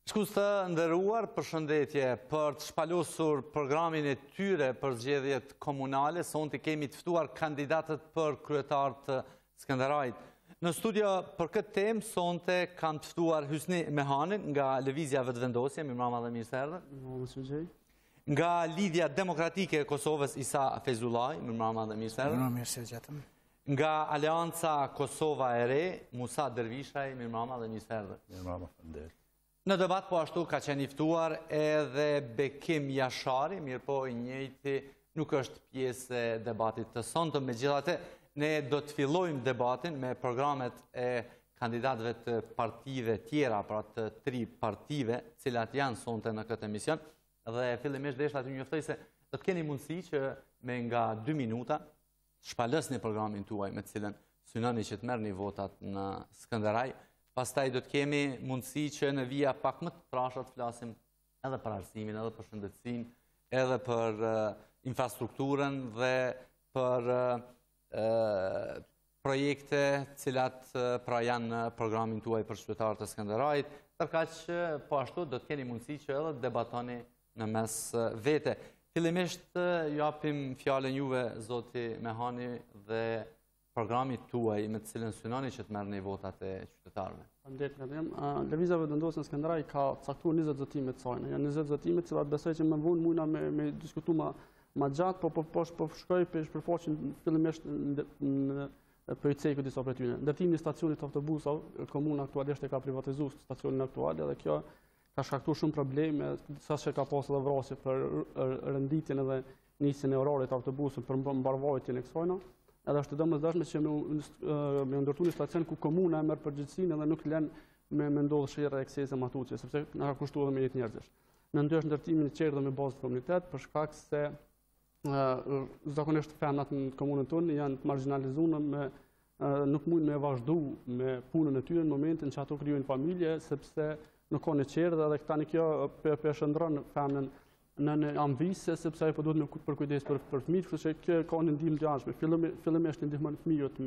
Shkus të nderuar, përshëndetje. Për të shpalosur programin e tyre për zgjedhjet komunale, sonte kemi të ftuar kandidatët për kryetar të Skënderajt. Në studio për këtë temë sonte kam të ftuar Hysni Mehanin nga Lëvizja Vetëvendosje, mirëmbrëma dhe mirë se erdhët. Nga Lidhja Demokratike e Kosovës Isa Feyzullaj, mirëmbrëma dhe mirë se erdhët. Mirë se gjetëm. Nga Aleanca Kosova e Re, Musa Dervishaj, mirëmbrëma dhe mirë se erdhët. Mirëmbrëma, faleminderit. Në debat po ashtu ka qenë i ftuar edhe Bekim Jashari, mirë po i njëjti nuk është pjesë e debatit të sonte. Megjithatë, ne do të fillojmë debatin me programet e kandidatëve të partive tjera, pra të 3 partive, cilat janë sonte në këtë emision, dhe fillimisht desha t'ju njoftoj se do të keni mundësi që me nga 2 minuta shpalësni programin tuaj me të cilën synoni që të merrni votat në Skënderaj. Pastaj do të kemi mundësi që në vija pak më të trasha të flasim edhe për arsimin, edhe për shëndetësinë, edhe për infrastrukturën dhe për projekte cilat pra janë në programin tuaj për qytetarët e Skënderajit, ndërkaq po ashtu do të keni mundësi që edhe debatoni në mes vete. Fillimisht japim fjalën juve, zoti Mehani, dhe programit tuaj me të cilën synoni që të merrni votat e qytetarëve. Lëvizja Vetëvendosje në Skënderaj ka caktuar 20 zotime të saj. Janë 20 zotime të cilat besoj që më vonë mundna me diskutu ma gjatë, po shkoj përfaqin fillimisht në përcejku disa prej tyre. Ndërtimi i stacionit autobusave, komuna aktualisht e ka privatizuar stacionin aktual, dhe kjo ka shkaktuar shumë probleme, saqë ka pasur edhe vrasje për renditjen edhe nisjen e orarit të autobusit për mbarvajtjen e kësaj. Edhe është domosdoshme që me ndërtu një stacion ku komuna e merr përgjegjësinë edhe nuk lën me ndodhë sherrë eksese matuçe, sepse na ka kushtuar edhe me jetë njerëzish. Në ndërtimin e qerdhë me bazë të komunitet, për shkak se zakonisht femnat në komunën tonë janë të marginalizuar, nuk mund me vazhdu me punën e tyre në momentin që ato krijojnë familje, sepse nuk ka një qerdhë dhe tani kjo përshëndron femnën në ambise, sepse ajo po duhet me përkujdes për fëmijët, kështu që kjo ka një ndihmë gjashme. Fillimisht ndihmon fëmijët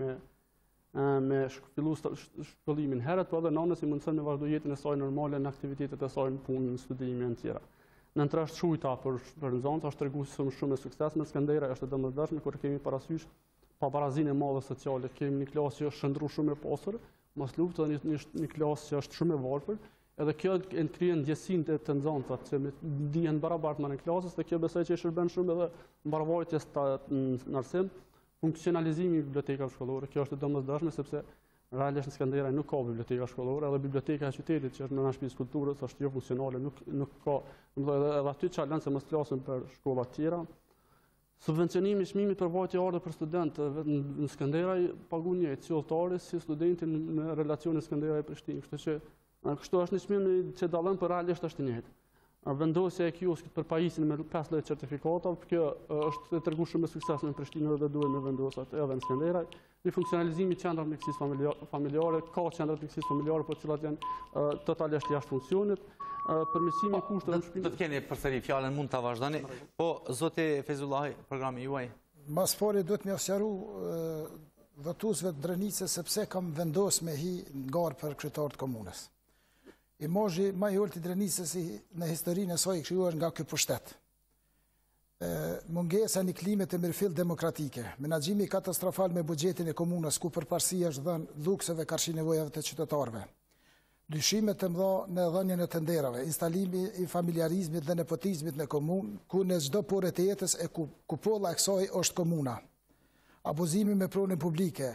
me fillu shkollimin herët, po edhe nënës i mundson me vazhdu jetën e saj normale në aktivitetet e saj në punë, në studime e tjera. Në trashtë shujta për nxënës është treguar shumë me sukses në Skënderaj, është domosdoshme kur kemi parasysh paparazinë e madhe sociale, kemi një klasë që është shndruar shumë e pasur, mos luftë një klasë që është shumë e varfër. Edhe kjo e krijon ndjesinë të nxënësve që dihen barabartë me klasës, dhe kjo besoj që shërben shumë edhe mbarvajtjes në arsim, funksionalizimi i bibliotekave shkollore. Kjo është domosdoshme sepse realisht në Skënderaj nuk ka biblioteka shkollore, edhe biblioteka e qytetit që është në shtëpisë kulturës është jo funksionale, nuk ka, edhe aty çfarë se mos flasim për shkolla të tjera. Subvencionimi i çmimit për vajtje ardhe për studentë në Skënderaj paguën njëjtë si udhëtari si studentin në relacionin Skënderaj-Prishtinë, kështu është një çmim që dallon, për realisht është i njëjtë. Vendosja e kioskit për pajisin me 5 lloj certifikata, kjo është treguar shumë me sukses në Prishtinë dhe duhet me vendosat edhe në Skënderaj. Një funksionalizimi i qendrave mjekësisë familjare, ka qendra mjekësisë familjare, por të cilat janë totalisht jashtë funksionit. Përmirësimi i kushteve në shpinë. Do të keni përsëri fjalën, mund ta vazhdoni. Po zoti Feyzullaj, programi juaj. Mas pari duhet më sqaru votuesve të Drenicës sepse kam vendosur me hi ngar për kryetar të komunës. Imazhi më i ulët i Drenicës në historinë e saj krijuar nga ky pushtet. Mungesa një klime të mirëfill demokratike, menaxhimi katastrofal me buxhetin e komunës ku përparësia është dhënë lukseve karshi nevojave të qytetarëve. Dyshime të mëdha në dhënien e tenderave, instalimi i familjarizmit dhe nepotizmit në komunë, ku në çdo pore të jetës e kupolla e kësaj është komuna. Abuzimi me pronën publike,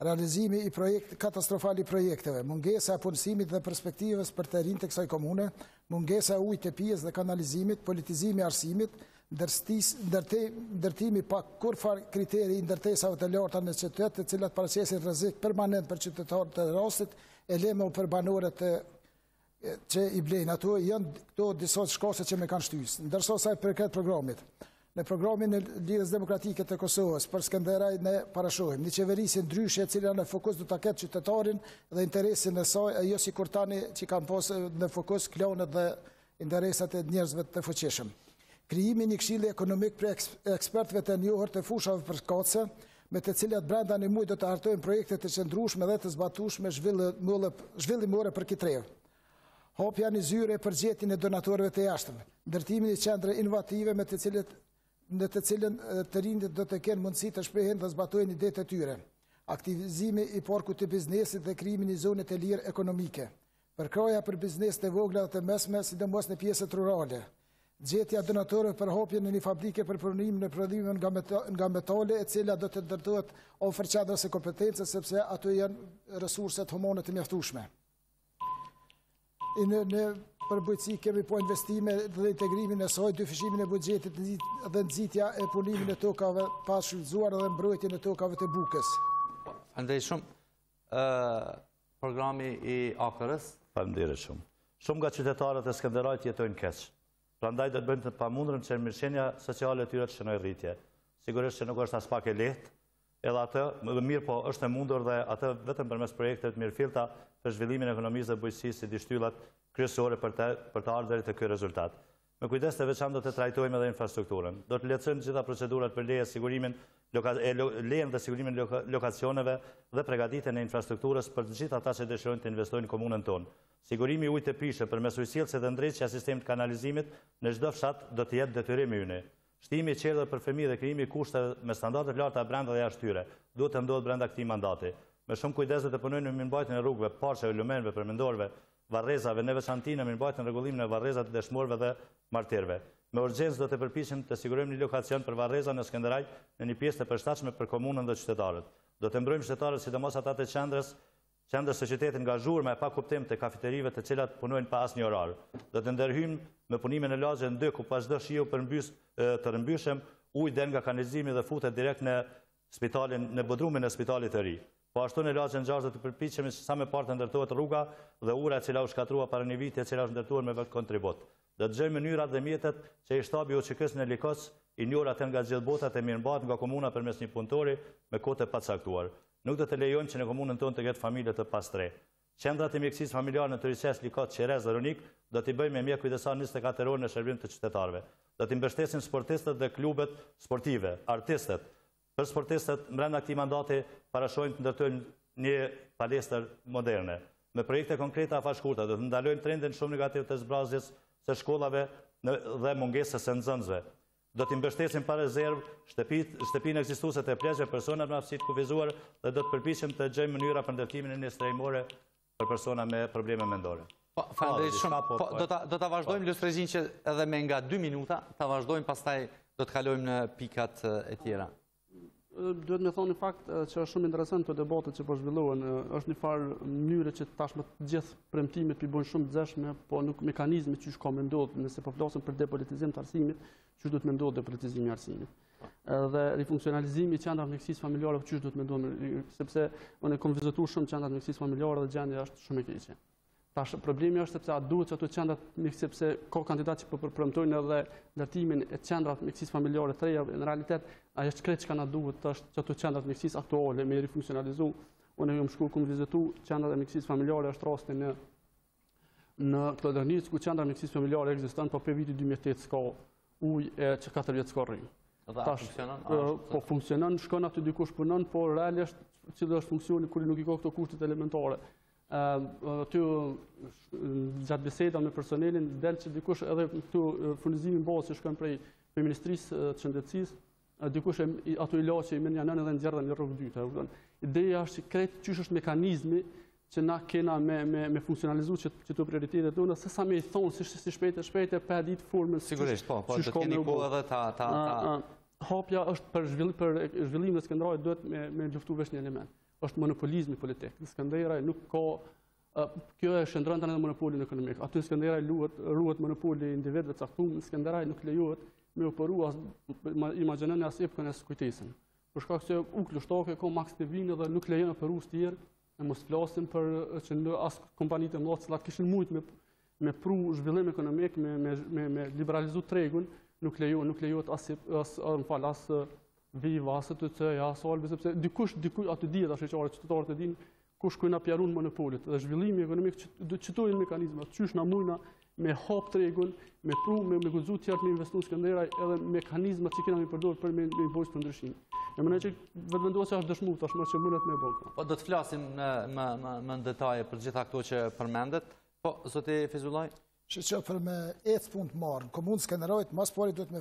realizimi i katastrofal i projekteve, mungesa e punësimit dhe perspektivës për të rinjtë të kësaj komune, mungesa e ujit të pijes dhe kanalizimit, politizimi i arsimit, ndërtimi pa kurfar kriteri i ndërtesave të larta në qytet, të cilat paraqesin rrezik permanent për qytetarët e rastit, e lemo për banorët që i blejnë. Ato janë këto disa shkaqe që më kanë shtysë. Ndërsa sa i përket programit. Në programin e Lidhjes Demokratike të Kosovës për Skënderaj ne parashohim një qeverisje ndryshe e cila në fokus do ta ketë qytetarin dhe interesin e saj, jo sikur tani që kanë pasur në fokus klanet dhe interesat e njerëzve të fuqishëm. Krijimi një këshilli ekonomik për ekspertëve të njohur të fushave përkatëse, me të cilat brenda një muaj do të hartojnë projekte të qëndrueshme dhe të zbatueshme zhvillimore për këtë rreth. Hapja një zyre për gjetjen e donatorëve të jashtëm, ndërtimin e qendre inovative në të cilën të rinjtë do të kenë mundësi të shprehen dhe zbatojnë idetë e tyre, aktivizimi i parkut të biznesit dhe krijimin i zonët e lirë ekonomike, përkraja për biznes të vogla dhe të mesme, sidomos në pjesët rurale, gjetja donatorëve për hapjen në një fabrike për punim në prodhime nga metale, e cila do të ndërtohet ofër qadrës e kompetencës, sepse ato janë resurset humane të mjaftueshme. Në përbujtësi kemi po investime dhe integrimin e saj, dyfishimin e buxhetit dhe nxitja e punimin e tokave pa shfrytzuar dhe mbrojtjen e tokave të bukës. Faleminderit shumë. Programi i AKR-s. Faleminderit shumë. Shumë nga qytetarët e Skënderajt jetojnë keq. Prandaj do të bëjmë të pamundurën që mirëqenia sociale e tyre të shënojë rritje. Sigurisht që nuk është as pak e lehtë, edhe atë më mirë po është e mundur dhe atë vetëm përmes projekteve të mirëfillta për zhvillimin e ekonomisë dhe bujqësisë si dishtyllat kryesore për të ardhur deri te ky rezultat. Me kujdes të veçantë do të trajtojmë edhe infrastrukturën. Do të lehtësojmë gjitha procedurat për leje, sigurimin, lejen dhe sigurimin e lokacioneve dhe përgatitjen e infrastrukturës për të gjithë ata që dëshirojnë të investojnë në komunën tonë. Sigurimi i ujit të prishë përmes ujësjellse dhe ndërtesja e sistemit kanalizimit në çdo fshat do të jetë detyrim i ynë. Shtimi i qerdhave për fëmijë dhe krijimi i kushteve me standarde të larta brenda dhe jashtë tyre duhet të ndodhë brenda këtij mandati. Me shumë kujdes do të punojmë në mirëmbajtjen e rrugëve, parsheve, lumenëve, përmendorëve, varrezave, në veçantë në mirëmbajtjen e rregullimit në varrezat e dëshmorëve dhe martirëve. Me urgjencë do të përpiqem të sigurojmë një lokacion për varreza në Skënderaj në një pjesë të përshtatshme për komunën dhe qytetarët. Do të mbrojmë qytetarët, sidomos ata të qendrës së qytetit nga zhurma e pa kuptim të kafeterive të cilat punojnë pa asnjë orar. Do të ndërhyjmë me punimin e lagje në dy ku pas çdo shiu të rëmbyshëm ujë del nga kanalizimi dhe futet direkt në spitalin, në bodrumin e spitalit të ri. Po ashtu në lagje ngjarë do të përpiqemi sa më parë të ndërtohet rruga dhe ura e cila u shkatrua para një viti e cila është ndërtuar me vetë kontribut. Do të gjejmë mënyrat dhe mjetet që i shtabi UÇK-s në Likos i njohur atë nga gjithë botat e mirëmbajtur nga komuna përmes një punëtori me kohë të pacaktuar. Nuk do të lejojmë që në komunën tonë të ketë familje të pastre. Qendrat e mjekësisë familjare në Turiqes, Likos, Qerez dhe Ronik do t'i bëjmë me mjek kujdesar 24 orë në shërbim të qytetarëve. Do t'i mbështesim sportistët dhe klubet sportive, artistët. Për sportistët, brenda këtij mandati parashojmë të ndërtojmë një palestër moderne. Me projekte konkrete afashkurta do të ndalojmë trendin shumë negativ të zbrazjes së shkollave dhe mungesës së nxënësve. Do t'i mbështesim pa rezervë shtëpinë ekzistuese të pleqjeve persona me aftësi të kufizuar dhe do të përpiqem të gjejmë mënyra për ndërtimin e një strehimore për persona me probleme mendore. Faleminderit shumë. Do ta vazhdojmë lustrezinë që edhe me nga 2 minuta, ta vazhdojmë, pastaj do të kalojmë në pikat e tjera. Duhet me thonë në fakt që është shumë interesant të debatet që po zhvillohen. Është një farë mënyrë që tashmë të gjithë premtimet i bën shumë të zeshme, po nuk mekanizmi që ka me ndodhë, nëse po flasim për depolitizim të arsimit, që duhet me ndodhë depolitizimi i arsimit. Dhe rifunksionalizimi i qendrave mjekësisë familjare që duhet me ndodhë, sepse unë kam vizituar shumë qendrat mjekësisë familjare dhe gjendja është shumë e keqe. Tash problemi është sepse a duhet që ato qendrat mjekësisë, sepse ka kandidatë që po premtojnë edhe ndërtimin e qendrave mjekësisë familjare të reja, në realitet ajo çka që na duhet është që ato qendrat mjekësisë aktuale me rifunksionalizu. Unë jam shkuar kum vizitu qendrat e mjekësisë familjare është rasti në Television ku qendra mjekësisë familjare ekziston, po për vitin 2008 s'ka ujë që 4 vjet s'ka rrymë. Po funksionon, shkon aty dikush punon, po realisht cili është funksioni kur nuk i ka këto kushtet elementare. Aty gjatë biseda me personelin del që dikush edhe këtu furnizimin bazë që shkon prej Ministrisë të Shëndetësisë, dikush ato ilaçe i merr janë edhe nxjerrën në rrugë dytë. Ideja është që krejt çysh është mekanizmi që na kena me funksionalizu që të prioritetet tona, se sa me i thonë si shpejt e pa ditë formën. Sigurisht, po, do të keni po edhe ta... Hapja është për zhvillim dhe Skënderajt duhet me luftu vesh një element. Është monopolizmi politik. Në Skënderaj nuk ka... Kjo e shëndron tani monopolin ekonomik. Aty në Skënderaj ruhet monopoli individëve të caktuar, në Skënderaj nuk lejohet me operu imagjinoni as epkën as kujtesën. Për shkak se lushtake ka maks të vinë dhe nuk lejon operues të tjerë. Ne mos flasim për që as kompanitë e mëdha që kishin mujt me pru zhvillim ekonomik, me liberalizu tregun, nuk lejohet as Viva, as TC, as Albi, sepse dikush aty dihet as qytetarët e dinë kush ku na pjarun monopolit dhe zhvillimi ekonomik që to janë mekanizmat, çysh na mujna me hap tregun, me pru, me guxu të tjerë me investu në Skënderaj, edhe mekanizmat që kena me përdor për me bojës për ndryshim. E mendoj që vetëvendosja është dëshmuar tashmë që mundet me bë. Po do të flasim më në detaje për gjitha këto që përmendet. Po, zote Fizullaj? Që për me ecë punë të marë, në komunë Skënderajt, mas pari do të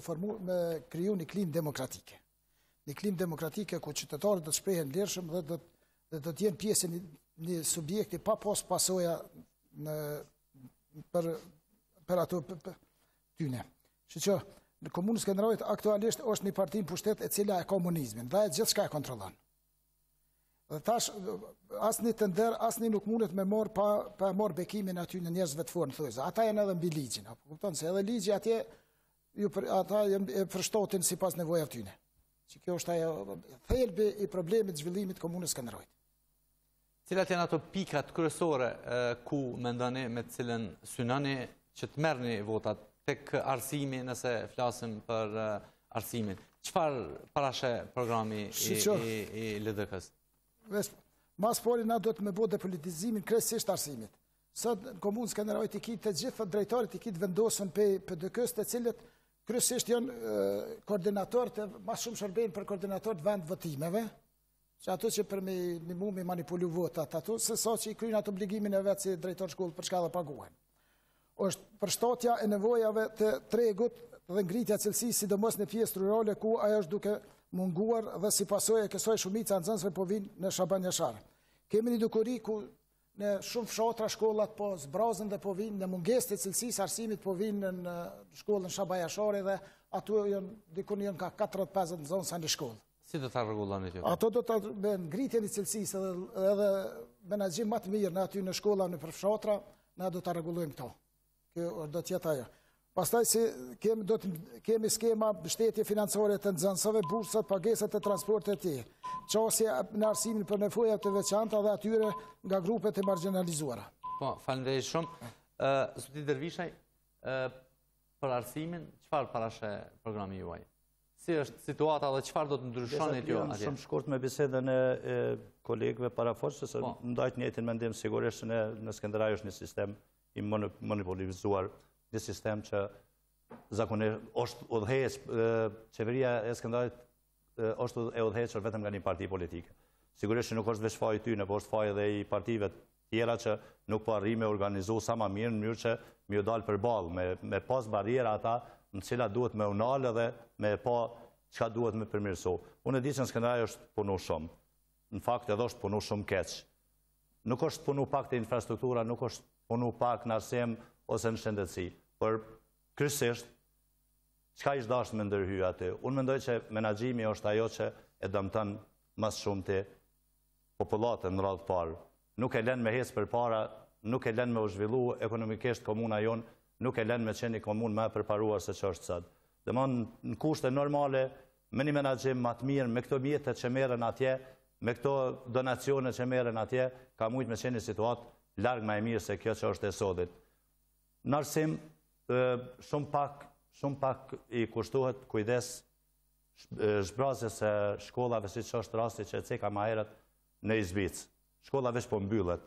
me kriju një klim demokratike. Një klim demokratike ku qytetarët do të shprehen lirshëm dhe do të jenë pjesë një subjekti pa pas pasoja për ato tyne. Që në komunën Skënderajt aktualisht është një parti në pushtet e cila e komunizmin, dhe e gjithë shka e kontrolon. Dhe tash, asni të ndër, asni nuk mundet me morë pa morë bekimin aty në njerëzve të fornë, thujse. Ata janë edhe mbi ligjin, kupton se edhe ligji atje, ata e përshtotin si pas nevoja tyne. Që kjo është ajo thelbi i problemit zhvillimit komunës Skënderajt. Cilat janë ato pikat kryesore ku mendoni me të cilën synoni që të merrni votat tek arsimi nëse flasim për arsimin? Çfarë parashe programi i LDK-s? Mas pari na do të me bo depolitizimin kryesisht arsimit. Sot në komunë Skënderajt i kitë të gjithë drejtarit i kitë vendosën për PDK-s të cilët kryesisht janë koordinatorët e mas shumë shërbejnë për koordinatorët vend votimeve, që ato që për me manipulu votat ato, se sa që i kryjnë ato obligimin e vetë si drejtor shkollë për shka dhe paguhen. është përshtatja e nevojave të tregut dhe ngritja cilësisë sidomos në pjesë rurale ku ajo është duke munguar dhe si pasojë e kësaj shumica nxënësve po vinë në Shaban Jashar. Kemi një dukuri ku në shumë fshatra shkollat po zbrazën dhe po vinë në mungesë të cilësisë arsimit po vinë në shkollën Shaban Jashari dhe ato dikun janë ka 40-50 nxënësa në shkollë. Si do ta rregulloni kjo? Ato do ta me ngritjen e cilësisë edhe menaxhim më të mirë në aty në shkolla në përfshatra, na do ta rregullojmë këto. Kjo do të jetë ajo. Pastaj si kemi skema mbështetje financiare të nxënësve, bursat, pagesat e transportit e tjerë. Çështja në arsimin për nevoja të veçanta dhe atyre nga grupet e marginalizuara. Po, faleminderit shumë. Zoti Dervishaj, për arsimin, çfarë parashe programi juaj? Si është situata dhe çfarë do të ndryshoni kjo atje? Shumë shkurt me bisedën e kolegëve parafoqë, se ndajt njëjtin mendim sigurisht në Skënderaj është një sistem i monopolizuar, një sistem që zakonisht është udhëheq, qeveria e Skënderajit është e udhëhequr vetëm nga një parti politike. Sigurisht që nuk është veç faji tyne, por është faji edhe i partive tjera që nuk po arrin me organizu sa më mirë në mënyrë që më dalë përballë, me pas barriera ata në cilat duhet me unalë dhe me pa çka duhet me përmirësu. Unë e di që në Skënderaj është punu shumë. Në fakt edhe është punu shumë keq. Nuk është punu pak të infrastruktura, nuk është punu pak në arsim ose në shëndetësi. Por kryesisht, çka ish dashur me ndërhyj aty? Unë mendoj që menaxhimi është ajo që e dëmton më shumë të popullatën në radhë parë. Nuk e lën me hecë përpara, nuk e lën me u zhvillu ekonomikisht komuna jonë, nuk e lën me qenë një komunë më e përparuar se që është sot. Në kushte normale, me një menaxhim më të mirë, me këto mjete që merren atje, me këto donacione që merren atje, ka mujt me qenë një situatë larg më e mirë se kjo që është e sodit. Në arsim, shumë pak i kushtohet kujdes zbrazjes e shkollave, siç është rasti që ceka më herët në Izbic. Shkolla veç po mbyllet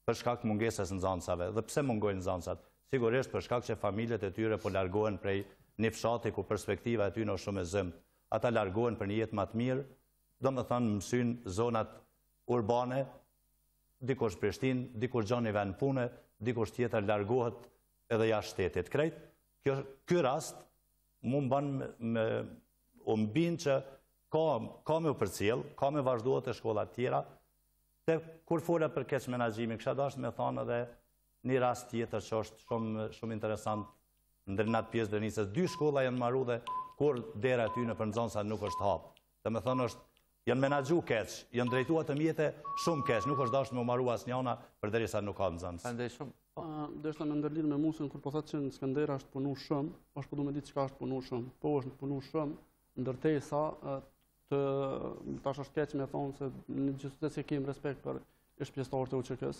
për shkak të mungesës nxënësave. Dhe pse mungojnë nxënësat? Sigurisht për shkak që familjet e tyre po largohen prej një fshati ku perspektiva e tyre është shumë e zymt. Ata largohen për një jetë më të mirë, domethënë mësojnë zonat urbane, dikush Prishtinë, dikush gjon i vend pune, dikush tjetër largohet edhe jashtë shtetit. Krejt, ky rast mu mban u mbin që ka me u përcjell, ka me vazhduhet e shkollat tjera. Dhe kur fola për keq menaxhimin, kisha dashur me thonë edhe një rast tjetër që është shumë interesant ndër natë pjesë Drenisës. 2 shkolla janë marrë dhe kur dera aty në për nxënësa nuk është hap. Domethënë janë menaxhu keq, janë drejtuar të mjete shumë keq, nuk është dashur me u marrë asnjëna përderisa nuk ka nxënës. Faleminderit shumë. Deshta me ndërlidh me musën kur po thotë që në Skënderaj është punu shumë, është po duhet të di çka është punu shumë. Po është punu shumë, ndërtesa tash është keq me thonë se në gjithë se kemi respekt për është pjesëtarët e UÇK-s,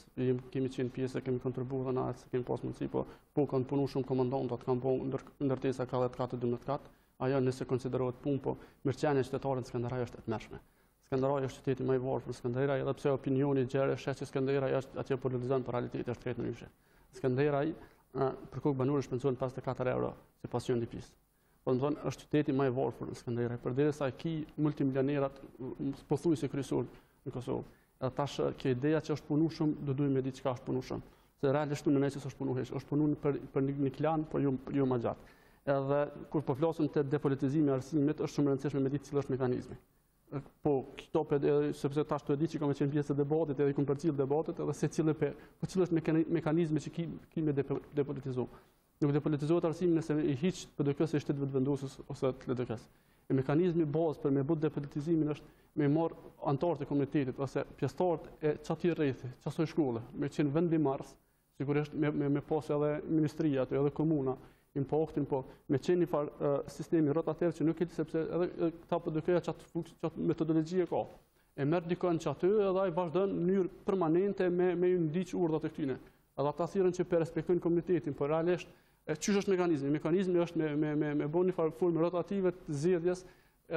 kemi qenë pjesë, kemi kontribuar dhe na se kemi pas mundësi, po kanë punu shumë komandantat, kanë po ndërtesa ka 10 katë, 12 katë, ajo nëse konsiderohet punë, po mirëqenia e qytetarëve në Skënderaj është e tmerrshme. Skënderaj është qyteti më i varfër në Skënderaj, edhe pse opinioni gjerë është që Skënderaj është atje politizon, por realiteti është krejt ndryshe. Skënderaj për kokë banor shpenzohen 54 euro sipas QNDP-s. Po më thonë, është qyteti më i varfër në Skënderaj, përderisa ki multimilionerat pothuajse kryesor në Kosovë. Edhe tash kjo ideja që është punu shumë, do duhet me ditë çka është punu shumë. Se realisht në nëjse është punu hesh, është punu për një klan, por jo ma gjatë. Edhe kur po flasim të depolitizimi arsimit, është shumë rëndësishme me ditë cilë është mekanizmi. Po, këto sepse tash të e di që kam qenë pjesë e debatit, edhe i kom përcjell debatit, edhe se cilë është mekanizmi që ki me depolitizu. Nuk depolitizohet arsimi nëse i hiq PDK-s e shtetëve të vendosës ose të LDK-s. E mekanizmi bazë për me bët depolitizimin është me marrë antarët e komunitetit ose pjesëtarët e çati rrethi, çasoj shkolle, me qenë vendimars, sigurisht me pas edhe ministria aty, edhe komuna, impaktin, po me qenë një farë sistemi rotativ që nuk e di sepse edhe këta PDK-ja çatë metodologji e ka. E merr dikon që aty edhe ai vazhdon në mënyrë permanente me ju ndiq urdhat e këtyne. Edhe ata thirrën që për respektojnë komunitetin, por realisht çysh është mekanizmi? Mekanizmi është me bën një farë formë rotative të zgjedhjes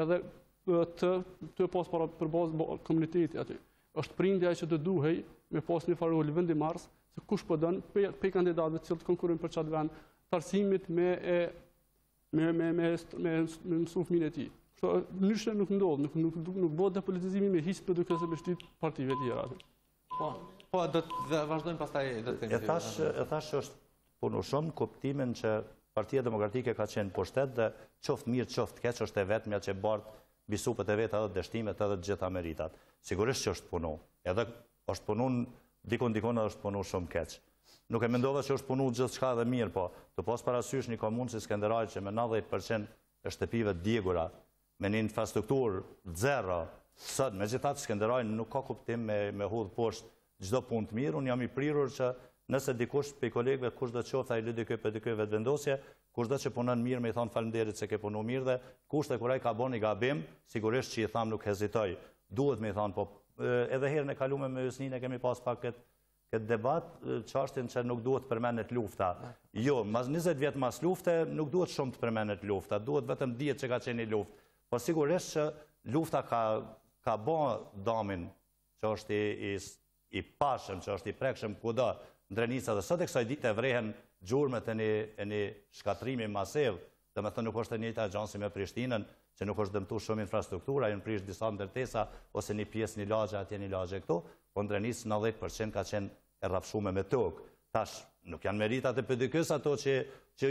edhe të pas për bazë komuniteti aty. Është prindja që do duhej me pas një farë rol vendimars se kush po don pe kandidatëve të cilët konkurrojnë për çat vend tarsimit me mësu fëmijën e tij. Kështu ndryshe nuk ndodh, nuk bëhet depolitizimi me hiç PDK-s me shtyt partive të tjera. Po do të vazhdojmë pastaj do të kemi. E thash është punu shumë kuptimin që Partia Demokratike ka qenë pushtet dhe qoftë mirë, qoftë keq është e vetmja që bart mbi supët e vet edhe dështimet edhe të gjitha meritat. Sigurisht që është punu. Edhe është punu dikon edhe është punu shumë keq. Nuk e mendova që është punu gjithçka dhe mirë, po të pas parasysh një komunë si Skënderajn që me 90% e shtëpive djegura, me një infrastrukturë zero, sot megjithatë Skënderajn nuk ka kuptim me hudh poshtë çdo punë të mirë. Unë jam i prirur që nëse dikush për kolegëve, kush do të qoftë ai LDK, PDK vendosje, kush do që punon mirë, me i thonë faleminderit se ke punu mirë dhe kushte kur ai ka bën një gabim, sigurisht që i tham nuk hezitoj. Duhet me i thonë, po edhe herën e kaluar me Jusninë kemi pas pak këtë debat, çështjen që nuk duhet përmendet lufta. Jo, mas 20 vjet mas lufte nuk duhet shumë të përmendet lufta, duhet vetëm dihet që ka qenë një luftë. Po sigurisht që lufta ka bën damin që është i pashëm, që është i prekshëm kudo. Ndrenica dhe sot e kësaj dite vrehen gjurmet e një shkatrimi masiv, dhe me thënë nuk është e njëjta gjë si me Prishtinën, që nuk është dëmtu shumë infrastruktura, janë prish disa ndërtesa, ose një pjesë një lagje, atje një lagje këtu, po ndrenicë 90% ka qenë e rrafshume me tokë. Tash, nuk janë meritat e PDK-s ato që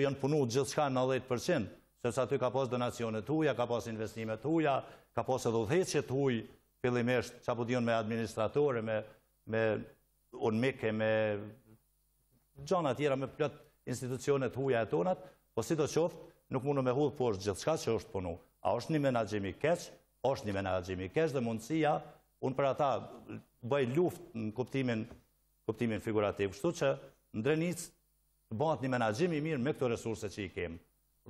janë punu gjithçka 90%, sepse aty ka pas donacionet huja, ka pas investimet huja, ka pas edhe udhëheqje të huj, fillimisht, çapo diun me administratore, me unmike, me gjana tjera, me plot institucionet huja e tonat, po si do qoftë, nuk mundu me hudhë poshtë gjithçka që është punu. A është një menaxhimi keq, është një menaxhimi keq dhe mundësia, unë për ata bëj luftë në kuptimin figurativ, kështu që në Drenicë bëhet një menaxhim i mirë me këto resurse që i kemë.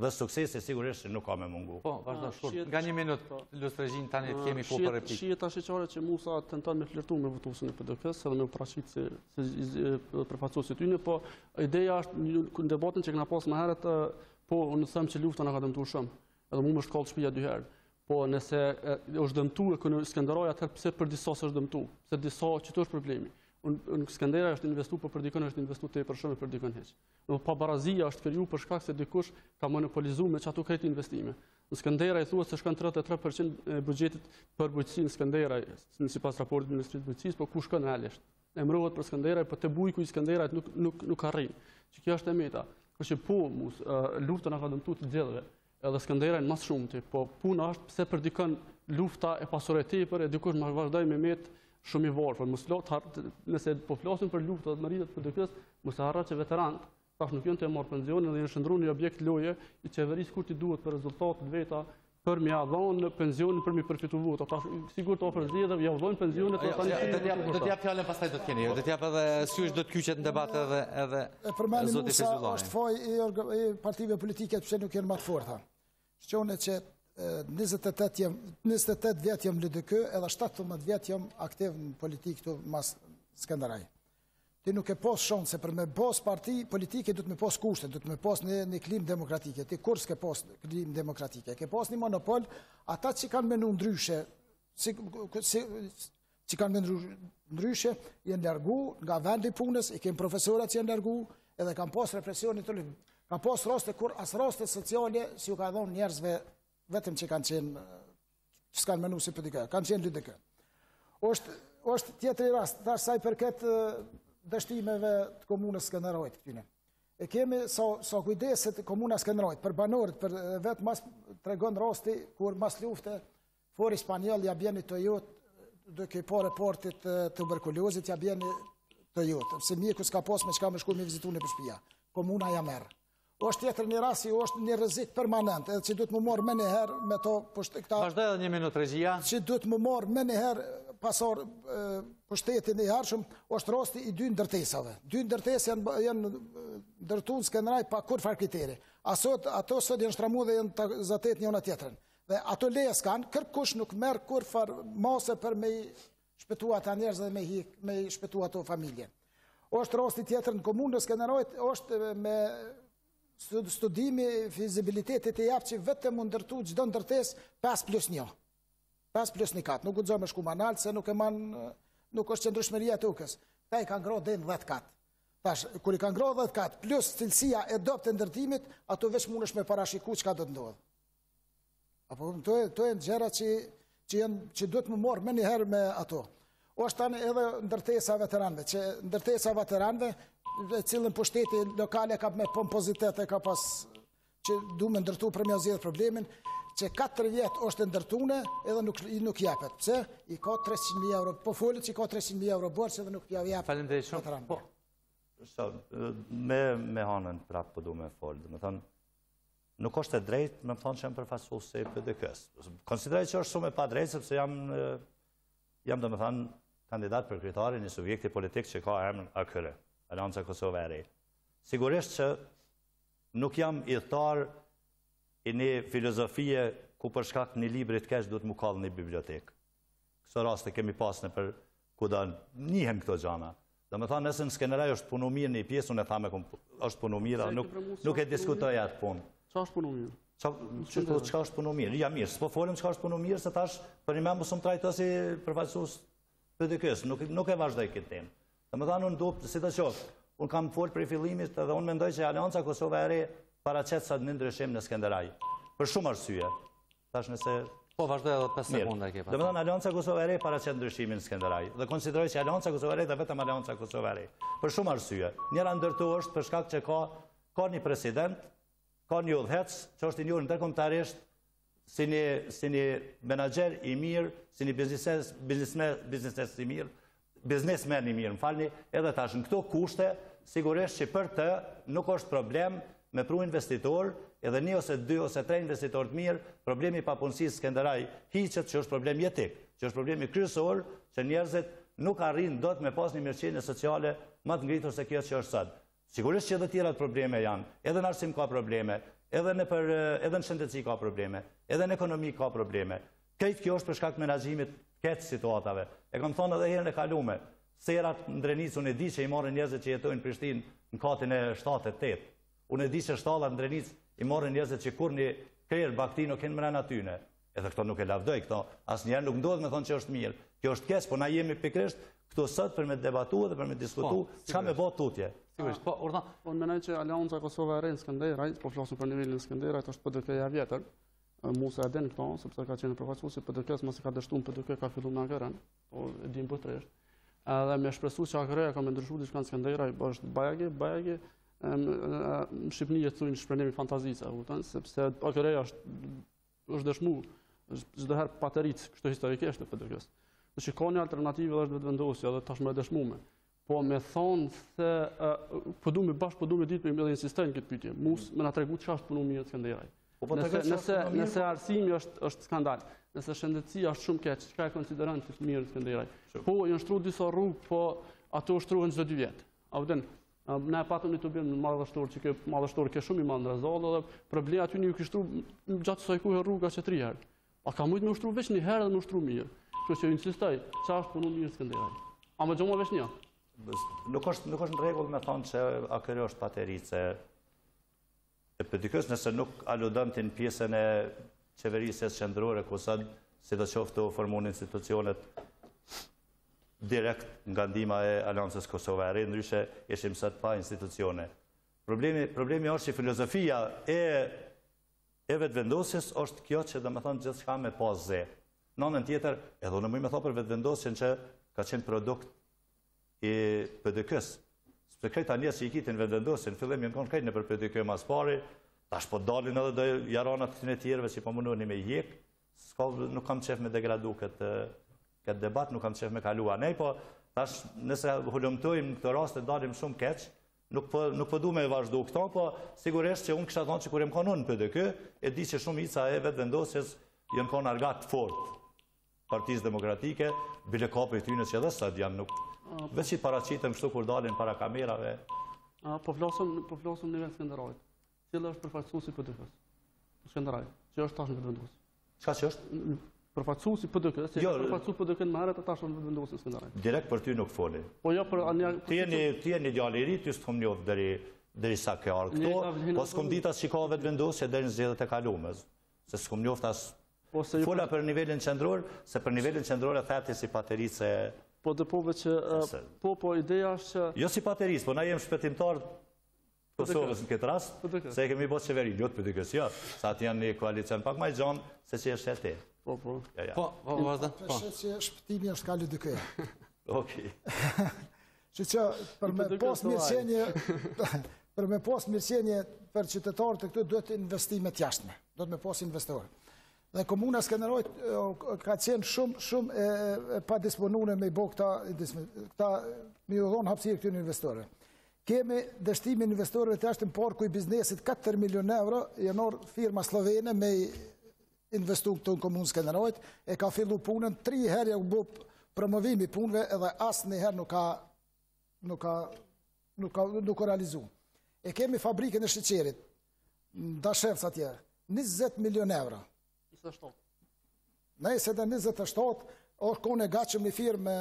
Dhe suksesi sigurisht nuk ka me mungu. Po, vazhdo shkurt. Nga një minutë, Lustë Regjin, tani të kemi po për replikë. Shihet ashqeqare që Musa tenton me flirtu me votuesin e PDK-s edhe me paraqit se përfaqësuesit e tyre, po ideja është në debatin që kena pas më herët, po unë them që lufta na ka dëmtuar shumë. Edhe mua më shkollë shtëpia 2 herë. Po nëse është dëmtuar Skënderajn, atëherë pse për disa është dëmtuar? Pse disa që është problemi? Në Skënderajn është investuar, por për dikon është investuar tepër shumë për dikon hiç. Pa barazia është kriju për shkak se dikush ka monopolizuar me çato krejt investime. Në Skënderajn thuhet se shkon 33% e buxhetit për bujqësinë në Skënderajn, sipas raportit të Ministrisë të Bujqësisë, po ku shkon realisht? Emërohet për Skënderajn, po te bujku i Skënderajt nuk arrin. Që kjo është e meta. Kështu që po lufta na ka dëmtuar të gjithëve. Edhe Skënderajn më shumë, po puna është pse për dikon lufta e pasurë tepër e dikush më vazhdoi me met shumë i varfër. Nëse po flasim për luftat të meritat për PDK-s, mos e harro që veteranët tash nuk janë të marrë pensionin dhe janë shndruar në objekt loje i qeverisë kur ti duhet për rezultate të veta për mi dhënë pensionin për mi përfituar vota. Tash sigurt ofër zgjedhje dhe ja dhënë pensionet do të jap fjalën pastaj do të keni. Do të jap edhe sysh do të kyçet në debat edhe zoti Fezullani. Është faj i partive politike pse nuk janë më të forta. Shqonet që 28 vjet jam LDK edhe 17 vjet jam aktiv në politikë këtu mas Skënderajn. Ti nuk e pas shanse për me pas parti politike, du të me pas kushte, du të me pas një klim demokratike. Ti kur s'ke pas klim demokratike? Ke pas një monopol, ata që kanë menu ndryshe, jenë largu nga vendi punës, i kemë profesorat që jenë largu, edhe kanë pas represionit të lëmë. Kanë pas raste kur as raste sociale si ju ka dhonë njerëzve vetëm që kanë qenë, që s'kanë menu si PDK, kanë qenë LDK. Është tjetëri rast, tash saj përket dështimeve të komunës Skënderajt këtyne. E kemi sa kujdeset komuna Skënderajt për banorët, për vetë mas tregon rasti kur mas lufte for Spanjol ja bjeni Toyot duke po reportit tuberkulozit ja bjeni Toyot. Se mjeku s'ka pas me çka me shku me vizitu në për shtëpia. Komuna ja merr. Është tjetër një rast që është një rrezik permanent, edhe që duhet më marr më një herë me to këta. Vazhdoj edhe 1 minutë regjia. Që duhet më marr më një herë pasor pushtetin e hershëm, është rasti i 2 ndërtesave. 2 ndërtesa janë ndërtuar Skënderaj pa kur far kriteri. Ato sot janë shtramu dhe janë zatet njëna tjetrën. Dhe ato leje s'kan, kërkush nuk merr kur far mase për me shpëtua ata njerëz dhe me shpëtua ato familje. Është rasti tjetër në komunën e Skënderajt, është me studimi fizibilitetit e jap që vetëm mund ndërtu çdo ndërtesë 5+1. 5+1 kat. Nuk guxon me shku manal se nuk është qëndrueshmëria e tokës. Ta i kanë ngrohtë deri në 10 kat. Tash kur i kanë ngrohtë 10 kat plus cilësia e dobët e ndërtimit, ato veç mundesh me parashikuar çka do të ndodhë. Apo to janë gjëra që duhet më marr më një herë me ato. Është tani edhe ndërtesa veteranëve, që ndërtesa veteranëve e cilën pushteti lokale ka me pompozitet e ka pas që du me ndërtu për me zgjedh problemin, që 4 vjetë është ndërtune edhe nuk japet. Pse? I ka 300.000 euro, po folit që i ka 300.000 euro borç edhe nuk japet. Faleminderit shumë. Me hanën prapë po du me folë. Dhe me thonë, nuk është e drejtë me më thonë që jam përfaqësues se PDK-s. Konsideroj që është shumë e pa drejtë, sepse jam dhe me thonë kandidat për kryetari një subjekti politik që ka emrin AKR, Alianca Kosovë e Re. Sigurisht që nuk jam idhtar i një filozofie ku për shkak një librit keq duhet mu kallë një bibliotek. Këso raste kemi pas në për ku da njihen këto gjana. Dhe me tha nëse në Skënderaj është punu mirë një pjesë, unë e thame është punu mirë, nuk e diskutoj atë punë. Qa është punu mirë? Qka është punu mirë? Ja mirë, s'po folim qka është punu mirë, se tash për një me mësëm trajto si përfaqësues PDK-s, nuk e vazhdoj këtë temë. Dhe me thanë unë dupë, si të qoftë, unë kam folë për i fillimit dhe unë mendoj që Alianca Kosovë e Re paraqet sa një ndryshim në Skënderaj. Për shumë arsye. Tash nëse... Po, vazhdoj edhe 5 sekunda ke pas. Dhe me thanë Alianca Kosovë e Re paraqet ndryshimin në Skënderaj. Dhe konsideroj që Alianca Kosovë e Re dhe vetëm Alianca Kosovë e Re. Për shumë arsye. Njëra ndërtu është për shkak që ka një president, ka një udhëhec që është i njohur ndërkombëtarisht si një menaxher i mirë, si një biznesmen i mirë, më falni, edhe tash në këto kushte, sigurisht që për të nuk është problem me pru investitor, edhe 1 ose 2 ose 3 investitor të mirë, problemi papunësisë Skënderaj hiqet që është problem jetik, që është problemi kryesor që njerëzit nuk arrin dot me pas një mirëqenie sociale më të ngritur se kjo që është sot. Sigurisht që edhe tjerat probleme janë, edhe në arsim ka probleme, edhe në shëndetësi ka probleme, edhe në ekonomi ka probleme. Këtë kjo është për shkak menaxhimit këtë situatave. E kam thonë edhe herën e kalume, serat në Drenicë, unë e di që i marrin njerëzit që jetojnë në Prishtinë në katin e 7-8. Unë e di që shtallat në Drenicë i marrin njerëzit që kur një krerë bakti nuk kenë mrena tyne. Edhe këto nuk e lavdoj, këto asnjëherë nuk ndodh me thonë që është mirë. Kjo është keq, po na jemi pikërisht këtu sot për me debatu dhe për me diskutu çka me bë tutje. Sigurisht, po, urdhna. Unë mendoj që Alianca Kosovë e Re në Skënderaj, po flasim për nivelin e Skënderajt, është PDK-ja vjetër. Musa e den këto, sepse ka qenë përfaqësues i PDK-s, mos e ka dështuar PDK ka filluar në AKR-n, po e dim botërisht. Edhe më shpresu që AKR-ja ka më ndryshuar diçka në Skënderaj, është bajagi në Shqipëni e thonë shprenimi fantazisë, kupton, sepse AKR-ja është dëshmuar çdo herë pateric kështu historikisht në PDK-s. Do shikoni alternativë dhe është vetëvendosja dhe tashmë e dëshmuar. Po me thonë se po du me ditë me mbjellë insistojnë këtë pyetje. Mus me na tregu çfarë është punu mirë në Skënderaj. Nëse arsimi është skandal, nëse shëndetësia është shumë keq, çka e konsideron të mirë në Skënderaj? Po janë shtruar disa rrugë, po ato shtrohen çdo 2 vjet. A vjen? Ne patëm një turbin madhështor që kjo madhështor ke shumë i madh në Rezallë dhe problemi aty nuk i shtruar gjatë kësaj kohe rruga që 3 herë. A ka mujt me ushtru veç një herë dhe me ushtru mirë. Kështu që insistoj, çfarë është punu mirë në Skënderaj? A më gjomo veç një? Nuk është në rregull me thonë që AKR është paterice e PDK-s nëse nuk aludon në pjesën e qeverisjes qendrore ku sot si do qoftë u formuan institucionet direkt nga ndihma e Aliancës Kosovë e Re, ndryshe ishim sot pa institucione. Problemi është që filozofia e vetëvendosjes është kjo që do të thonë gjithçka me pas ze. Në anën tjetër, edhe unë më thon për vetëvendosjen që ka qenë produkt i PDK-s. Sepse këta njerëz që i kitin vendosin, fillim janë konë në për PDK mas pari, tash po dalin edhe do jaranat të tjerëve që po mundoni me hjek, nuk kam qef me degradu këtë debat, nuk kam qef me kalua nej, po tash nëse hulumtojmë në këtë rast e dalim shumë keq, nuk po du me vazhdu këto, po sigurisht që unë kësha thonë që kur jem konon në PDK, e di që shumë ica e vetë vendosjes janë konë argat fort Partisë Demokratike, bile kape i tyne që edhe sët janë nuk... Veç i paracitëm kështu kur dalin para kamerave. Po flosëm nivel Skënderajt. Cila është përfaqësuesi PDK-s? Skënderaj, që është tash në vendosje. Çka që është? Përfaqësuesi PDK, se përfaqësu PDK-n më herët tash në vendosje në Skënderaj. Direkt për ty nuk foli. Po jo për Ti jeni djalë i ri, ty s'kom njoft deri sa ke ardhur këto, po s'kom ditë as shikove të vendosje deri në zgjedhjet e kalumes. Se s'kom njoft as fola për nivelin qendror, se për nivelin qendror e thati si paterice. Po dëpove që po ideja është që jo si pateris, po na jem shpëtimtar Kosovës në këtë rast, se kemi bërë qeveri, jo të PDK-s, jo, sa atë janë një koalicion pak ma i gjonë, se që është e te. Po, vazhda. Përshë që shpëtimi është ka LDK. Okej. Që që për me pos mirëqenje për qytetarët e këtu duhet investimet jashtme, duhet me pos investorë. Dhe Komuna Skënderajt ka qenë shumë pa disponune me i bo këta me ju dhonë hapësirë këtyre investorëve. Kemi dështimin investorëve të jashtëm parku i biznesit 4 milion euro, janor firma slovene me investu këtu në Komunë Skënderajt, e ka fillu punën, 3 herë u bo promovimi punëve edhe asë një herë nuk o realizu. E kemi fabrikën e shqeqerit, da shefës atje, 20 milion euro. 27. Nëjse dhe 27, është kone gachëm një firmë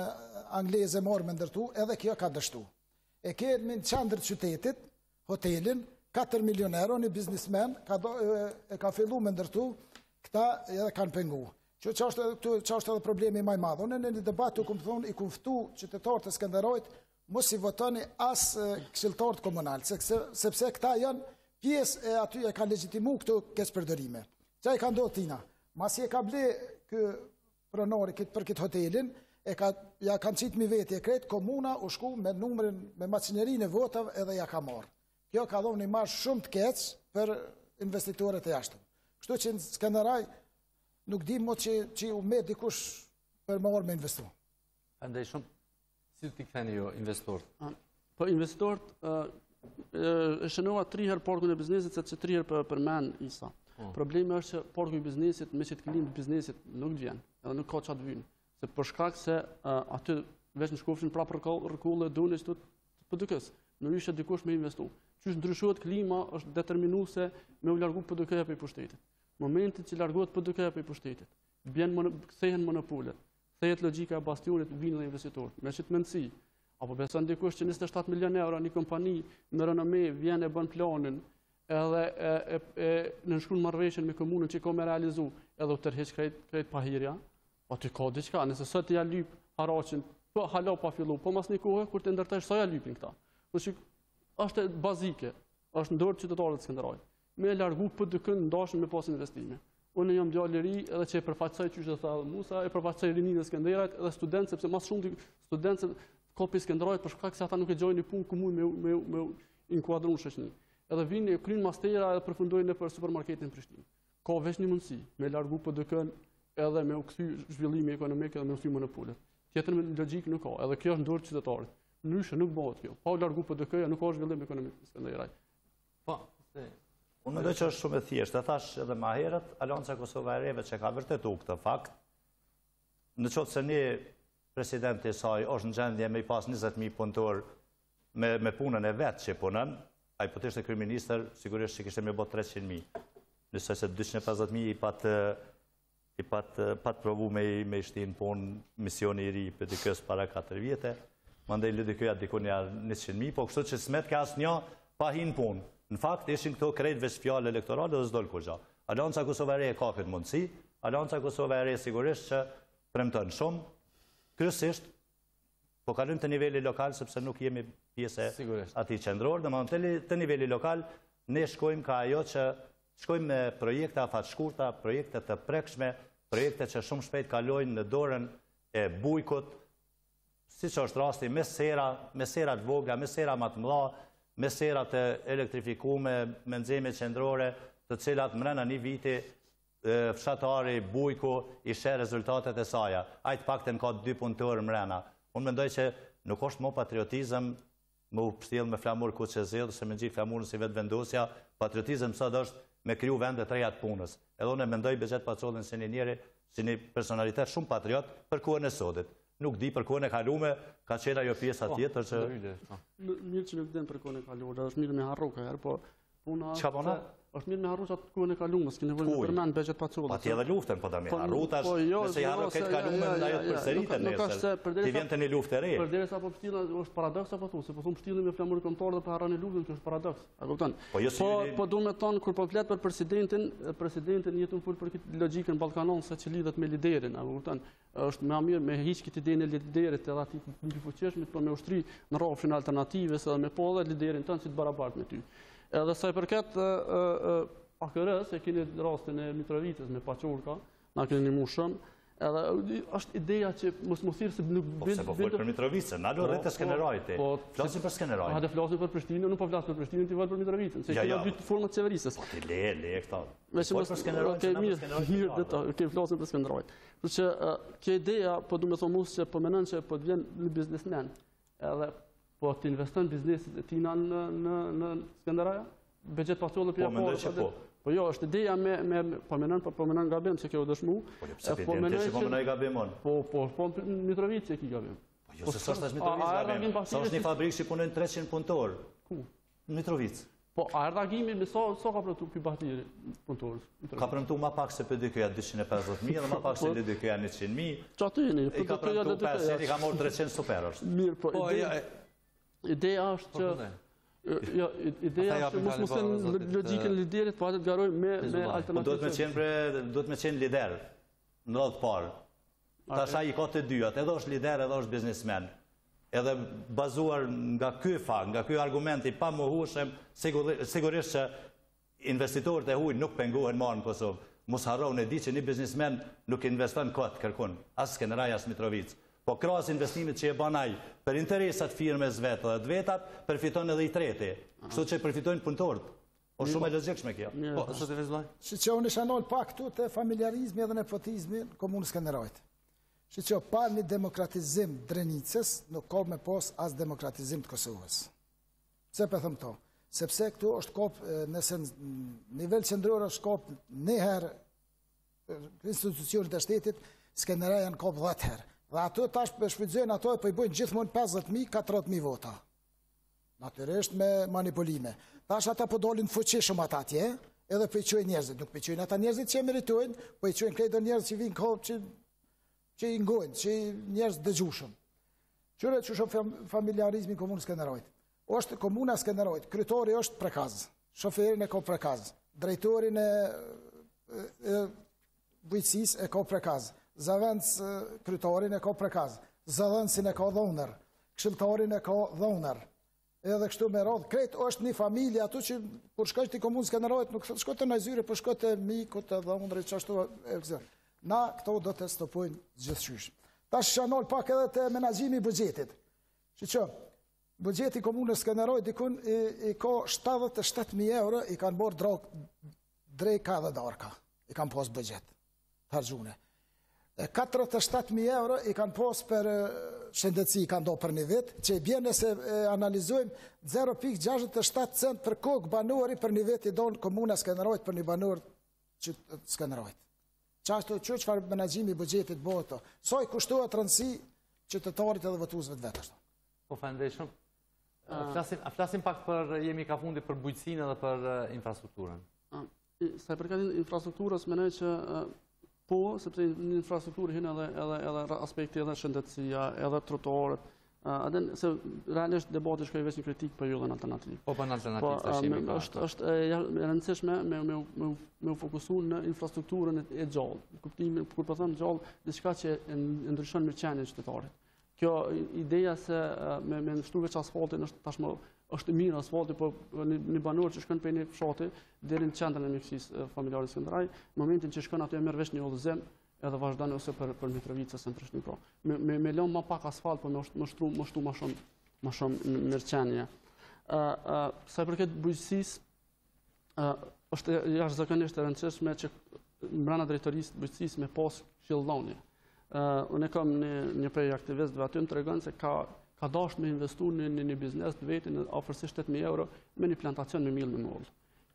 angleze marë me ndërtu, edhe kjo ka dështu. E kemi në qendër qytetit, hotelin, 4 milion euro, një biznismen, ka fillu me ndërtu, këta edhe kanë pengu. Që është edhe problemi maj madhë. Unë në një debat i kumftu qytetarët e Skënderajt, mos i votoni as këshilltarët komunal, sepse këta janë pjesë e aty e kanë legjitimu këto kësë përdërime. Qa i ka ndohë tina? Masi e ka ble kë pronori për këtë hotelin, ja kanë qitë mi veti e kretë, komuna u shku me numërin, me macinerin e votav edhe ja ka marë. Kjo ka dhonë një marë shumë të keqë për investitorët e jashtëm. Kështu që në Skënderaj nuk di mo që u me dikush për marë me investu. Andaj shumë, si t'i këtheni jo investorët? Po investorët e shënova 3 herë parkun e biznesit, se që 3 herë për men isa. Problemi është që parku i biznesit, me që të këllim të biznesit nuk të vjen, edhe nuk ka qatë vynë. Se për shkak se aty veç në shkofshin pra për rëkullë e dune që të PDK-s, në ryshe dikush me investu. Qysh ndryshuat klima është determinuse me u largu PDK-ja për i pushtetit. Momentit që largohet PDK-ja për i pushtetit, kthehen monopolet, kthehet logjika e bastionit, vinë dhe investitorët, me që të mendësi. Apo beson dikush që 27 milion euro një kompani me renome vjen e bën planin, edhe në nshkruan marrëveshjen me komunën që ka me realizu, edhe u tërheq krejt pahirja, aty ka diçka, nëse sot ja lyp haraqin, po hala pa fillu, po mas një kohë kur të ndërtesh sa ja lypin këta. Është bazike, është në dorë qytetarëve të Skënderajt. Me largu PDK-n ndashën me pas investime. Unë jam djalë i ri, edhe që e përfaqësoj çysh e tha Musa, e përfaqësoj rininë e Skënderajt edhe studentë, sepse mas shumë studentë kopi Skënderajt për shkak se ata nuk e gjojnë punë komunë me inkuadru në shoqëni. Edhe vinë e krynë mastera edhe përfundojnë në për supermarketin në Prishtinë. Ka veç një mundësi, me largu PDK-n edhe me u kthy zhvillimi ekonomik edhe me u kthy monopolet. Tjetër logjik nuk ka, edhe kjo është në dorë të qytetarit. Ndryshe nuk bëhet kjo. Pa u largu PDK-ja nuk ka zhvillim ekonomik në Skënderaj. Po, unë mendoj që është shumë e thjeshtë. E thash edhe më herët, Alianca Kosova e Reve që ka vërtetu këtë fakt, në qoftë se një presidenti i saj është në gjendje me i pas 20.000 punëtor me punën e vetë që punën, a i po të ishte kryeministër, sigurisht që kishte me bot 300.000. Nëse se 250.000 i pat provu me i shtin punë misioni i ri PDK-s para 4 vjete, mandej LDK-ja dikun ja 100.000, po kështu që smet ka asë një pa hinë punë. Në fakt, ishin këto krejt veç fjallë elektorale dhe s'dol kur gja. Alianca Kosova e Re ka këtë mundësi, Alianca Kosova e Re sigurisht që premton shumë, kryesisht po kalojmë të nivelli lokal, sepse nuk jemi pjesë ati qendror, dhe ma të nivelli lokal, ne shkojmë ka ajo që shkojmë me projekte afat shkurta, projekte të prekshme, projekte që shumë shpejt kalojnë në dorën e bujkut, si që është rasti, meserat vogla, mesera më të mëdha, meserat e elektrifikume, me nxeme qendrore, të cilat mrena një viti fshatari Bujku i sheh rezultatet e saja. Ajtë pakten ka 2 punëtorë mrena. Unë mendoj që nuk është më patriotizëm më u pështjell me flamur ku që zedhë, se me gjithë flamurën si vetë vendosja, patriotizëm sot është me kriju vendet reja të punës. Edhe unë mendoj Zgjedhjet Pacollin si një njeri, si një personalitet shumë patriot për kohën e sotit. Nuk di për kohën e kalume, ka qenë ajo pjesa tjetër që... Mirë që nuk den për kohën e kalume, është mirë me harru ka herë, po puna... Çka bona? Është mirë me harru që atë kohën e kalume, s'ki nevojë me përmend Zgjedhjet Pacollin. Pa ti edhe luftën, po da me harru tash, nëse i harru këtë kalume, nda jo të përsëritet nesër, ti vjen të një luftë e re. Përderisa po pështilla, është paradoks apo thu, se po thon pështillin me flamurë kombëtar dhe po harroni luftën, kjo është paradoks. A kupton? Po du me thonë kur po flet për presidentin jetën ful për këtë logjikën ballkanore se që lidhet me liderin, a kupton? Është më mirë me hiq këtë idenë e liderit edhe aty të fuqishmit, po me ushtri në rrafshin alternative se me po edhe liderin tonë si të barabartë me ty. Edhe sa i përket AKR-s, e keni rastin e Mitrovicës me Paqorka, na keni mu shumë, edhe është ideja që mos thirrë se nuk bën... Po se po folë për Mitrovicën, na do rreth e Skënderajt. Flasim për Skënderajt. Ha, dhe flasim për Prishtinën, nuk po flas për Prishtinën, ti fol për Mitrovicën, se kemi dy forma të qeverisës. Po ti le këta. Folë për Skënderajt, mirë, flasim për Skënderajt. Kështu që kjo ideja, po du me thonë mos që po mendon që po të vjen një biznesmen, edhe po të investon biznesit e tina në Skënderaj, Zgjedhjet Pacollin për po. Po jo, është ideja me po menon gabim se kjo dëshmu. Po pse ti thënë se po menoj gabimon? Po Mitrovici e ki gabim. Po jo se s'është as Mitrovici gabim. Sa është një fabrikë që punojnë 300 punëtor. Ku? Mitrovic. Po a ardhagimi me sa ka premtu ky bahteri punëtorës? Ka premtu më pak se PDK-ja 250.000 dhe më pak se LDK-ja 100.000. Çfarë jeni? I ka premtu 500, i ka marrë 300 superësh. Mirë, po ideja është që ideja është mos në logjikën e liderit, po atë të garoj me alternativë. Duhet me qenë lider në radhë parë. Tash ai ka të dyat, edhe është lider, edhe është biznesmen. Edhe bazuar nga ky fakt, nga ky argument i pamohueshëm, sigurisht që investitorët e huaj nuk pengohen më në Kosovë. Mos harroni di që një biznesmen nuk investon kot kërkon, as Skënderaj as Mitrovic. Po krahas investimit që e bën ai për interesat firmës vetë dhe të vetat, përfiton edhe i treti. Kështu që përfitojnë punëtorët. Po shumë e logjikshme kjo. Po, s'është vëzhgoj. Siç unë isha nol pak këtu te familjarizmi edhe nepotizmi në komunën Skënderajt. Siç pa një demokratizim Drenicës, nuk ka me pas as demokratizim të Kosovës. Pse po them to? Sepse këtu është kop nëse në nivel qendror është kop një herë institucionet e shtetit, Skënderaj janë kop 10 herë. Dhe ato tash për shfrytëzojnë ato e pëjbojnë gjithmonë 50.000, 40.000 vota. Natyrisht me manipulime. Tash ata po dolin fuqishëm ata atje, edhe pëjqojnë njerëzit. Nuk pëjqojnë ata njerëzit që meritojnë, pëjqojnë krejdo njerëzit që vinë kohë që i ngojnë, që i njerëz dëgjushëm. Qyre që shumë familjarizmi në komunës Skënderajt. Është komuna Skënderajt, kryetari është prekaz, shoferin e ka prekaz, drejtorin e bujqësisë e ka prekaz. Zavendës kryetarin e ka prekaz, zëdhënësin e ka dhonër, këshilltarin e ka dhonër, edhe kështu me radhë. Kretë është një familje ato që kur shkojnë të komunë Skënderajt, nuk shkojnë të nëjzyre, për shkojnë të mikut të dhonërit, që ashtu e këzër. Na këto do të stopojnë gjithqysh. Ta shanol pak edhe të menaxhimi i buxhetit. Që buxheti komunës Skënderajt dikun i ka 77.000 euro, i kanë bërë drejka dhe darka, i kanë pas buxhet, harxhune. 47.000 euro i kanë pos për shëndetësi, i kanë do për një vit, që i bje nëse analizojmë 0.67 cent për kokë banori për një vit i donë komuna Skënderajt për një banor që Skënderajt. Qëfar menaxhimi i buxhetit bëhet to? Sa i kushtohet rëndësi qytetarit edhe votuesve të vetë ashtu? Po faleminderit shumë. Flasim pak për jemi ka fundi për bujqësinë edhe për infrastrukturën. Sa i përket infrastrukturës, mendoj që po, sepse në infrastrukturë hinë edhe aspekti edhe shëndetësia, edhe trotuarët. Se realisht debati shkoj veç një kritik për jullën alternativë. Po për në alternativë të shimi ka. Është e rëndësishme me u fokusu në infrastrukturën e gjallë. Kuptimi, kur po thëmë gjallë, diçka që ndryshon mirëqenien qytetarit. Kjo ideja se me nështru veç asfaltin është mirë asfalti, po një banor që shkon për një fshati deri në qendrën e mjekësisë familjare Skënderaj, në momentin që shkon aty e merr vesh një udhëzim, edhe vazhdon ose për Mitrovicës në Prishtinë. Pra. Me lënë më pak asfalt, por më shtru më shumë mirëqenie. Sa i përket bujqësisë, është jashtëzakonisht e rëndësishme që brenda drejtorisë të bujqësisë me pas këshilldhënie. Unë kam një prej aktivistëve aty më tregon se ka dashur me investu në një biznes të vetin në afërsisht 8.000 euro me një plantacion me miell me mollë.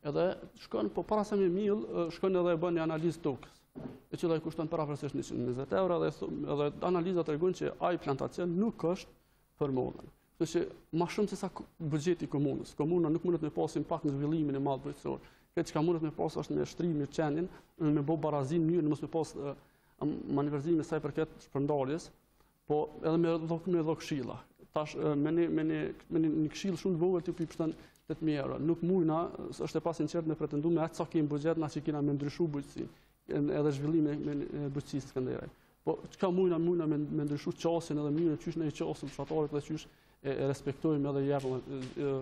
Edhe shkon, po para se me miell, shkon edhe e bën një analizë tokës, e cila i kushton parafërsisht 120 euro edhe analiza tregon që ai plantacion nuk është për mollën. Kështu që më shumë se sa buxheti i komunës. Komuna nuk mundet me pas impakt në zhvillimin e mallit bujqësor. Këtë çka mundet me pas është me shtrimin e qenin, me bë barazim në mënyrë mos me pas manevrizime sa i përket shpërndarjes, po edhe me dhokëshilla. Tash me një këshill shumë të vogël ti i shton 8.000 euro. Nuk mujna, është e pasinqert me pretendu me atë sa kemi buxhet na që kena me ndryshu bujqësinë, edhe zhvillimin e bujqësisë së Skënderajt. Po çka mujna me ndryshu qasin edhe mënyrën çysh ne qasim fshatarit dhe çysh e respektojmë edhe jepën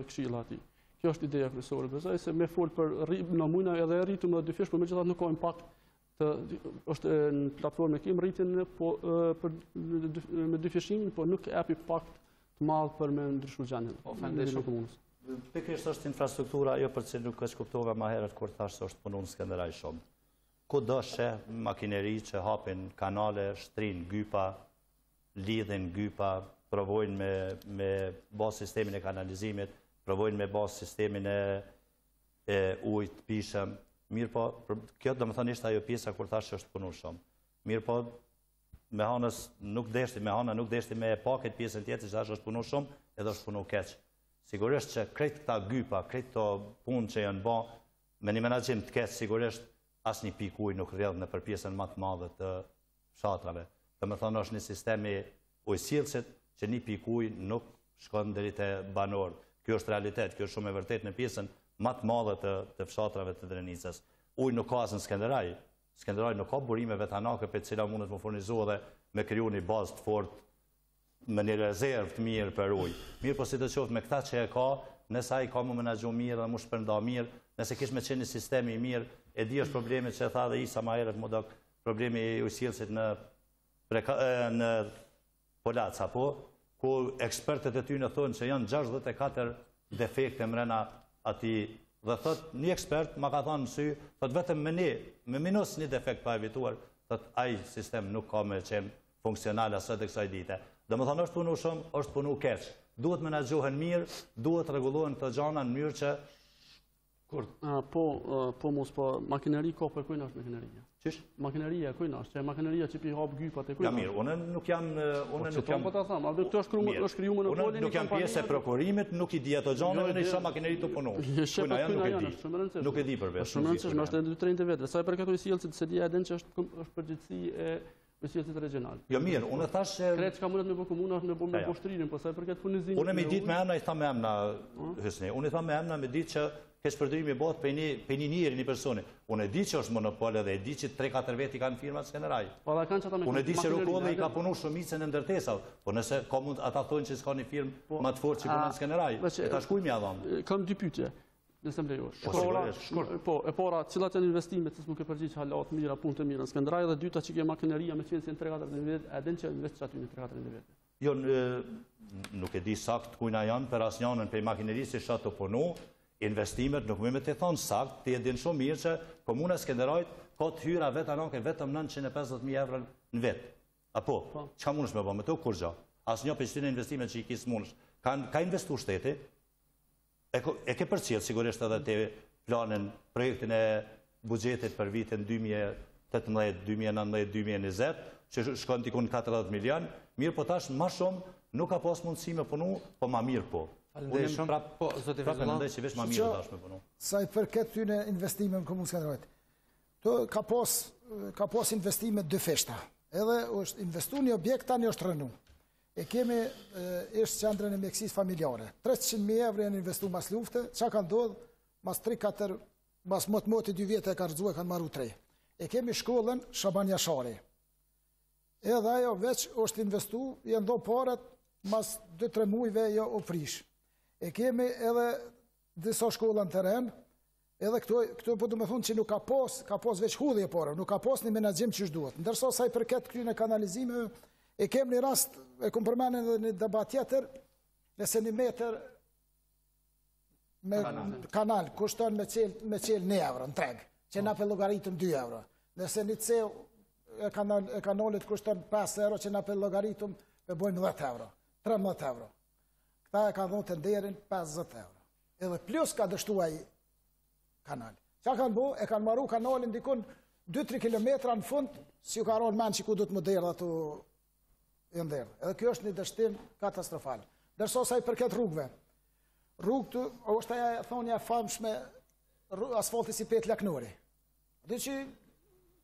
këshilla atij. Kjo është ideja kryesore. Besoj se me fol për në mujna edhe rritum edhe dyfish, por megjithatë nuk ka impakt është në platformë kemi rritjen me dyfishimin, por nuk jep impakt të madh për me ndryshuar gjendjen. Ofendeshëm komunës. Pikërisht është infrastruktura, ajo për që nuk e kuptova më herët kur thash se është punon Skënderaj shumë. Kudo sheh makineri që hapin kanale, shtrin gypa, lidhin gypa, provojnë me bë sistemin e kanalizimit, provojnë me bë sistemin e ujit të pishëm. Mirë po, kjo do më thënë ishte ajo pjesa kur thash që është punu shumë. Mirë po, me hana nuk deshti me paket pjesën tjetër që është punu shumë edhe është punu keq. Sigurisht që krejt këta gypa, krejt këto punë që janë ba, me një menaxhim të keq, sigurisht asë një pik ujë nuk rrjedh në për pjesën më të madhe të fshatrave. Do më thënë është një sistemi ujësillësit që një pik ujë nuk shkon deri te banor. Kjo është realitet, kjo është shumë e vërtet në pjesën më të madhe të fshatrave të Drenicës. Ujë nuk ka as në Skënderaj. Skënderaj nuk ka burime vetanake për cila mundet më furnizohet dhe me kriju një bazë të fortë me një rezervë të mirë për ujë. Mirë po si të qoftë me këta që e ka, nëse ai ka më menaxhu mirë dhe më shpërnda mirë, nëse kish me qenë një sistemi i mirë, e di është problemi që tha dhe Isa ma herët më dok, problemi i ujësillësit në Polac, apo ku ekspertët e ty në thonë që janë 64 defekte mrena ati, dhe thot një ekspert ma ka thonë në sy, thot vetëm me minus një defekt pa evituar, thot ai sistem nuk ka me qenë funksional asët e kësaj dite. Dhe më thonë është punu shumë, është punu keq. Duhet menaxhohen mirë, duhet rregullohen të gjana në mënyrë që Po, makineri ka për kujna është makineria. Qish? Makineria e kujna është, që makineria që pi hap gypat e kujna. Ja mirë, unë nuk jam... Po ta thamë, a dhe të është kriju monopolin... Unë nuk jam pjesë e prokurimit, nuk i di ato gjana, në isha makineri të punu. Kujna janë nuk e di. Nuk e di për vetë. Shumë rëndësishme, është edhe 30 vete. Sa e përket ujësillësit, se dia edhe që është përgjithësi e ujësillësit regional. Jo mirë, unë thash se... Kretë që ka mundet me bë komuna është me bë poshtririn, po sa e përket furnizimit... Unë me ditë me emna, i tha me emna, Hysni. Unë i tha me emna me ditë që kesh përdrimi bëhet për një njëri, një personi. Unë e di që është monopol edhe e di që 3-4 veti kanë firmat Skënderaj. Unë e di që Lokale i ka punu shumicën e ndërtesa, po nëse ata thonë që s'ka një firmë më të fortë që punon Skënderaj, e ta shkuj mi adham. Kam dy pyetje. Nëse më lejosh. Po, e para, cilat janë investimet, se s'muk e përgjigj halat mira, punë të mira në Skënderaj, dhe dyta që ke makineria me qenë si në 3-4 vjet, a den që invest aty në 3-4 vjet. Jo, nuk e di sakt kujna janë, për asnjënën për makinerisë që të punu, investimet nuk me të thonë sakt, ti e din shumë mirë që komuna Skënderajt ka të hyra vetanake vetëm 950.000 euro në vetë. Apo, çka mundesh me bë me to kur gjë? Asnjë pjesë në investimet që i kis mundesh. Ka investuar shteti. E ke përcjell sigurisht edhe te planin, projektin e buxhetit për vitin 2018, 2019, 2020, që shkon diku në 40 milion, mirë po tash më shumë nuk ka pas mundësi me punu, po më mirë po. Unë jam prapë mendoj që veç më mirë tash me punu. Sa i përket tyne investime në komunë Skënderajt, ka pas investime dy feshta. Edhe është investu një objekt, tani është rënu. E kemi ishtë qendrën e mjekësisë familjare. 300.000 euro janë investu mas lufte, që ka ndodhë, mas 3-4, mas moti 2 vjetë e ka rëzua, kanë maru 3. E kemi shkollën Shaban Jashari. Edhe ajo veç është investu, janë do parat, mas 2-3 mujve jo u prish. E kemi edhe disa shkolla në teren, Edhe këto po du me thonë që nuk ka pas veç hudhje porë, nuk ka pas një menaxhim që duhet. Ndërsa sa i përket këtyre kanalizimeve, e kem një rast, e kom përmenë edhe një debat tjetër, nëse 1 metër me kanal kushton me qel 1 euro në treg, që na për logaritëm 2 euro. Nëse një cel e kanalit kushton 5 euro, që na për logaritëm e bojmë 10 euro, 13 euro. Këta e ka dhonë të nderin 50 euro. Edhe plus ka dështuaj kanal. Qa kanë bo? E kanë maru kanalin dikun 2-3 kilometra në fund, si ju ka ronë men që ku du të më derë ato e ndërë. Edhe kjo është një dështim katastrofal. Dërso sa i përket rrugëve. Rrugë të, është aja thonja famshme asfalti si Pet Laknori. Dhe që,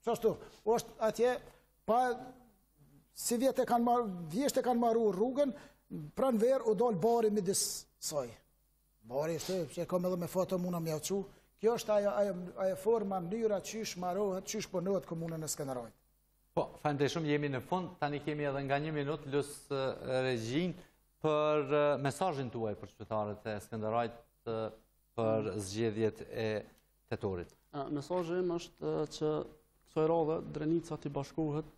qashtu, është atje, pa, si vjetë e kanë maru rrugën, pranë verë u dollë bari midis saj. Bari është, që e kom edhe me foto muna mja uqu, kjo është aja forma, mënyra, qysh marohet, qysh punohet komunën e Skënderajt. Po, faleminderit shumë, jemi në fund, tani kemi edhe nga 1 minutë lusë regjin për mesazhin tuaj për qytetarët e Skënderajt për zgjedhjet e tetorit. Mesazhi im është që kësaj radhe Drenica t'i bashkohet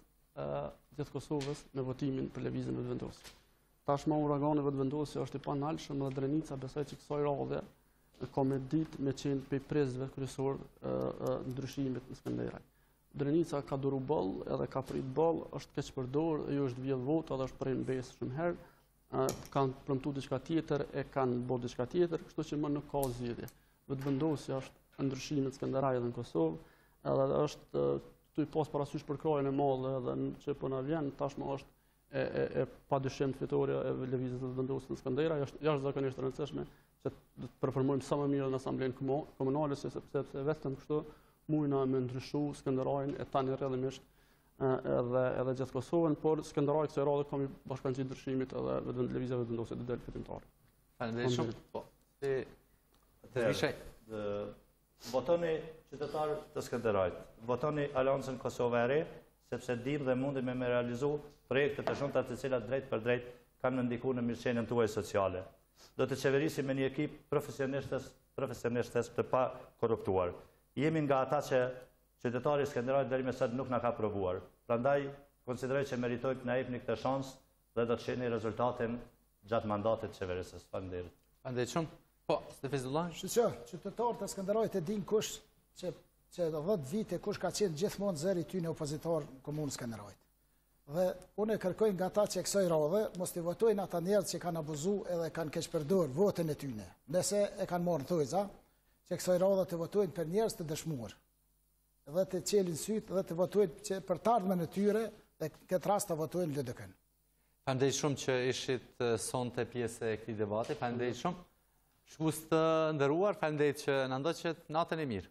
gjithë Kosovës me votimin për lëvizjen e vendosjes. Tashmë uraganeve të vendosjes është i panalshëm dhe Drenica besoj që kësaj radhe ka me ditë me qenë për prezve kryesor ndryshimit në Skënderaj. Drenica ka duru ball edhe ka prit ball, është keq përdor, jo është vjedh vota dhe është prej mbes shumë herë. Kanë premtuar diçka tjetër, e kanë bërë diçka tjetër, kështu që më nuk ka zgjedhje. Vetëvendosja është ndryshimi në Skënderaj dhe në Kosovë, edhe është tu i pas parasysh për krajën e madhe edhe që po na vjen, tashmë është e padyshim fitoria e lëvizjes së vendosjes në Skënderaj, është jashtëzakonisht e rëndësishme që të performojmë sa më mirë në asamblenë komunale, sepse vetëm kështu mujna me ndryshu Skënderajn e tani rrjedhimisht edhe gjithë Kosovën, por Skënderaj kësaj radhe ka bashkangjitë ndryshimit edhe lëvizjeve vendosje të del fitimtar. Faleminderit shumë. Po, votoni qytetarët të Skënderajt, votoni Aleancën Kosovë e Re, sepse dim dhe mundi me realizu projekte të shumta të cilat drejt për drejt kanë me ndiku në mirëqenien tuaj sociale. Do të qeverisim me një ekip profesionistës të pa korruptuar. Jemi nga ata që qytetari Skënderajt deri më sot nuk na ka provuar. Prandaj konsideroj që meritojmë të na jepni këtë shans dhe do të shihni rezultatin gjatë mandatit të qeverisës. Faleminderit. Faleminderit shumë. Po, Stefizullah. Qytetarët e Skënderajt e din kush që 10 vite kush ka qenë gjithmonë zëri ty në opozitor në komunën Skënderajt. Dhe unë e kërkoj nga ata që kësaj radhe mos t'i votojnë ata njerëz që kanë abuzu edhe kanë keq përdor votën e tyne. Nëse e kanë marrë thojza, që kësaj radhe të votojnë për njerëz të dëshmuar. Dhe të qelin syt dhe të votojnë për të ardhmen e tyre dhe këtë rast të votojnë LDK-n. Faleminderit shumë që ishit sonte pjesë e këtij debati. Faleminderit shumë. Shkues të nderuar, faleminderit që na ndoqët natën e mirë.